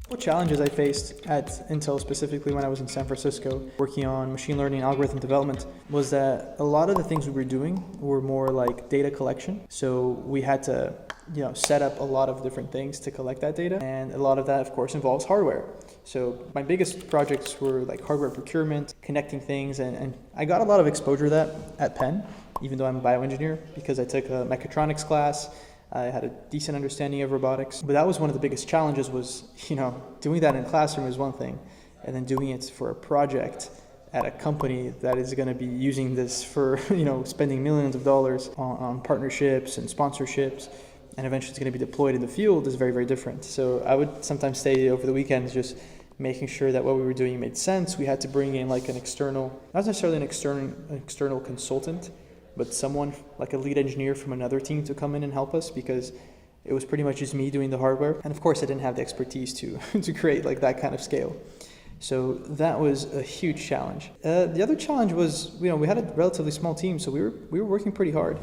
What challenges I faced at Intel, specifically when I was in San Francisco working on machine learning algorithm development, was that a lot of the things we were doing were more like data collection. So we had to set up a lot of different things to collect that data, and a lot of that of course involves hardware. So my biggest projects were like hardware procurement, connecting things, and I got a lot of exposure to that at Penn, even though I'm a bioengineer, because I took a mechatronics class. I had a decent understanding of robotics, but that was one of the biggest challenges was, doing that in a classroom is one thing, and then doing it for a project at a company that is going to be using this for, spending millions of dollars on partnerships and sponsorships, and eventually it's going to be deployed in the field is very, very different. So I would sometimes stay over the weekends just making sure that what we were doing made sense. We had to bring in like an external, not necessarily an external consultant, but someone like a lead engineer from another team to come in and help us, because it was pretty much just me doing the hardware. And of course I didn't have the expertise to create like that kind of scale. So that was a huge challenge. The other challenge was, we had a relatively small team, so we were working pretty hard.